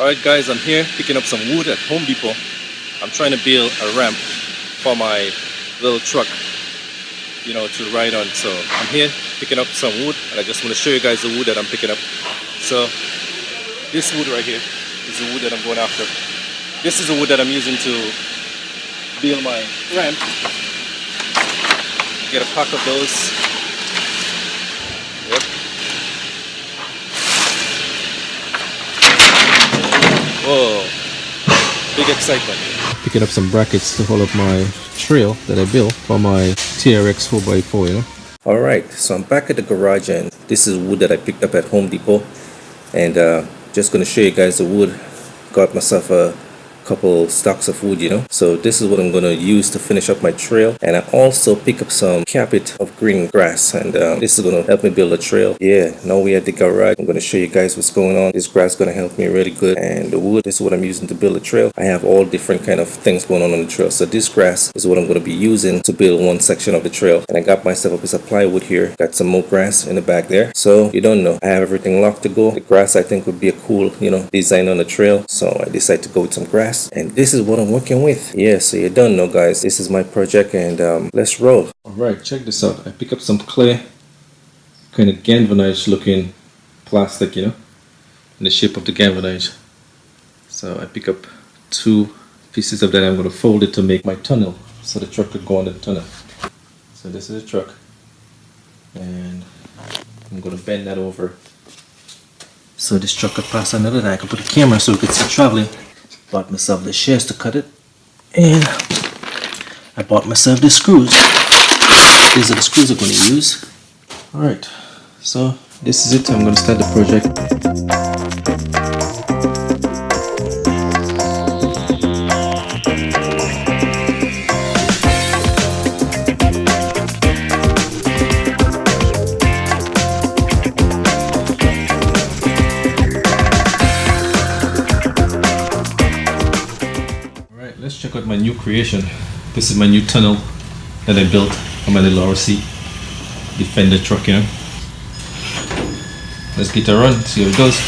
Alright guys, I'm here picking up some wood at Home Depot. I'm trying to build a ramp for my little truck, to ride on. So I'm here picking up some wood, and I just want to show you guys the wood that I'm picking up. So this wood right here is the wood that I'm going after. This is the wood that I'm using to build my ramp. Get a pack of those. Yep. Whoa, big excitement. Picking up some brackets to hold up my trail that I built for my TRX 4x4, Alright, so I'm back at the garage, and this is wood that I picked up at Home Depot. And just going to show you guys the wood. Got myself a couple stocks of wood, so this is what I'm going to use to finish up my trail. And I also pick up some carpet of green grass, and this is going to help me build a trail. Yeah, now we're at the garage. I'm going to show you guys what's going on. This grass is going to help me really good, and the wood, this is what I'm using to build a trail. I have all different kind of things going on the trail, so this grass is what I'm going to be using to build one section of the trail. And I got myself a piece of plywood here, got some more grass in the back there. So you don't know, I have everything locked to go. The grass I think would be a cool design on the trail, so I decided to go with some grass. And this is what I'm working with. Yeah, so you don't know guys, this is my project, and let's roll. Alright, check this out. I pick up some clear kind of galvanized looking plastic, in the shape of the galvanized. So I pick up 2 pieces of that. I'm going to fold it to make my tunnel, so the truck could go on the tunnel. So this is the truck, and I'm going to bend that over so this truck could pass under that. I can put a camera so we could see traveling. Bought myself the shears to cut it, and I bought myself the screws. These are the screws I'm going to use. Alright, so this is it. I'm going to start the project. Let's check out my new creation. This is my new tunnel that I built for my little RC Defender truck, Let's get a run, see how it goes.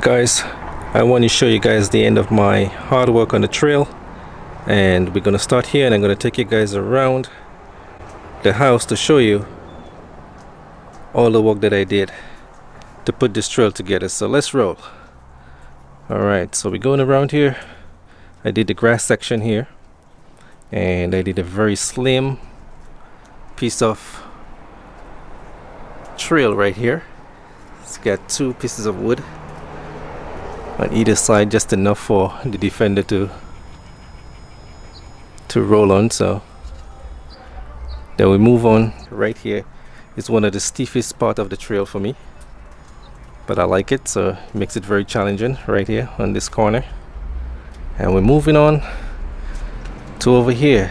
Alright guys, I want to show you guys the end of my hard work on the trail, and we're gonna start here and I'm gonna take you guys around the house to show you all the work that I did to put this trail together. So let's roll. Alright, so we're going around here. I did the grass section here, and I did a very slim piece of trail right here. It's got 2 pieces of wood on either side, just enough for the Defender to roll on. So then we move on. Right here is one of the steepest part of the trail for me, but I like it, so it makes it very challenging right here on this corner. And we're moving on to over here.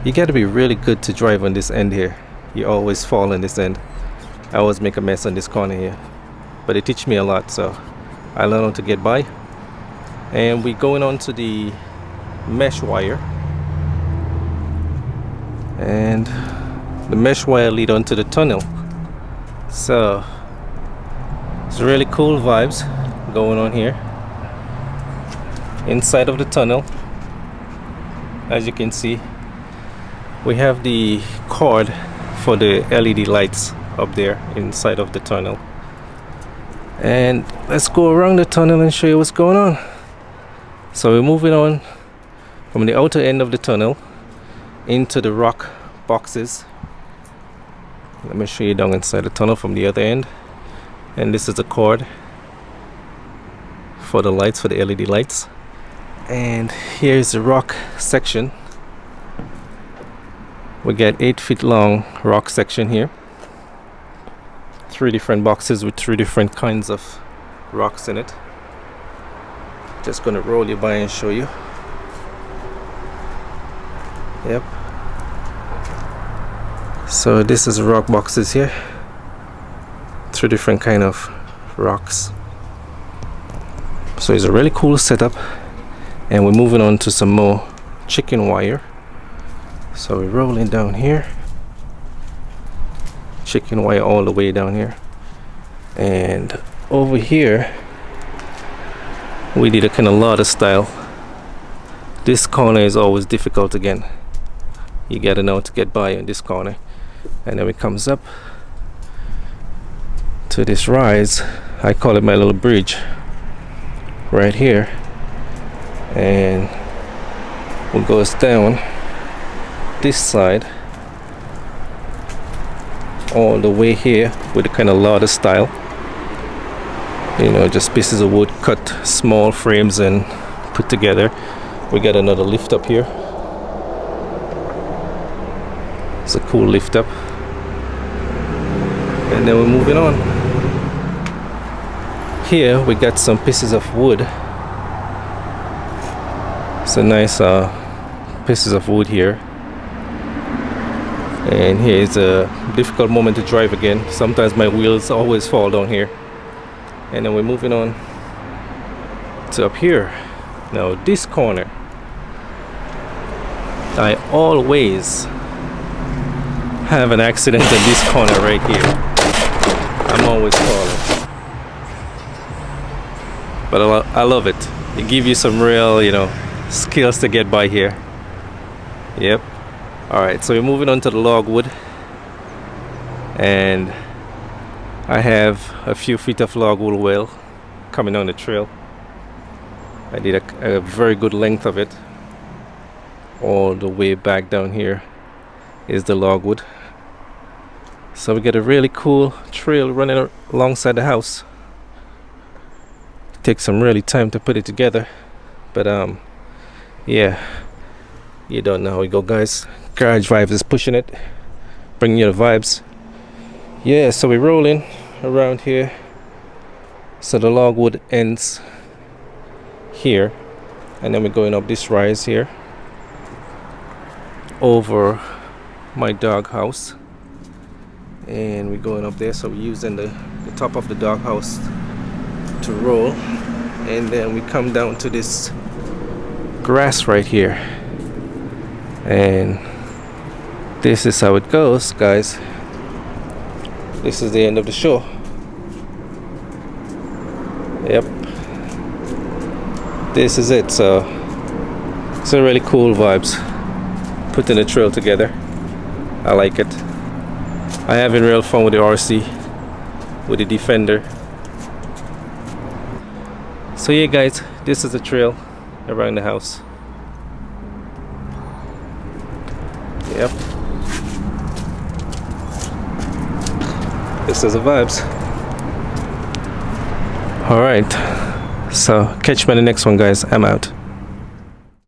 You got to be really good to drive on this end here. You always fall on this end. I always make a mess on this corner here, but it teach me a lot, so I learned how to get by. And we're going on to the mesh wire, and the mesh wire lead onto the tunnel. So it's really cool vibes going on here inside of the tunnel. As you can see, we have the cord for the LED lights up there inside of the tunnel. And let's go around the tunnel and show you what's going on. So we're moving on from the outer end of the tunnel into the rock boxes. Let me show you down inside the tunnel from the other end. And this is the cord for the lights, for the LED lights. And here's the rock section. We get 8 feet long rock section here. 3 different boxes with 3 different kinds of rocks in it. Just gonna roll you by and show you. Yep. So this is rock boxes here. 3 different kind of rocks. So it's a really cool setup. And we're moving on to some more chicken wire. So we're rolling down here. Chicken wire all the way down here. And over here we did a kind of ladder style. This corner is always difficult again. You gotta know to get by on this corner. And then it comes up to this rise. I call it my little bridge right here, and it goes down this side all the way here with a kind of ladder style. You know, just pieces of wood cut small frames and put together. We got another lift up here. It's a cool lift up. And then we're moving on. Here we got some pieces of wood. Some nice pieces of wood here. And here is a difficult moment to drive again. Sometimes my wheels always fall down here. And then we're moving on to up here. Now this corner, I always have an accident in this corner right here. I'm always falling, but I love it. It gives you some real, you know, skills to get by here. Yep. Alright, so we're moving on to the logwood, and I have a few feet of logwood well coming on the trail. I did a very good length of it. All the way back down here is the logwood. So we get a really cool trail running alongside the house. It takes some really time to put it together, but yeah, you don't know how we go, guys. Garage Vibes is pushing it, bringing you the vibes. Yeah, so we're rolling around here. So the logwood ends here, and then we're going up this rise here over my dog house, and we're going up there. So we're using the top of the dog house to roll, and then we come down to this grass right here, and this is how it goes, guys. This is the end of the show. Yep, this is it. So it's a really cool vibes putting the trail together. I like it. I having real fun with the RC, with the Defender. So yeah guys, this is the trail around the house. Yep, this is the vibes. Alright, so catch me in the next one guys. I'm out.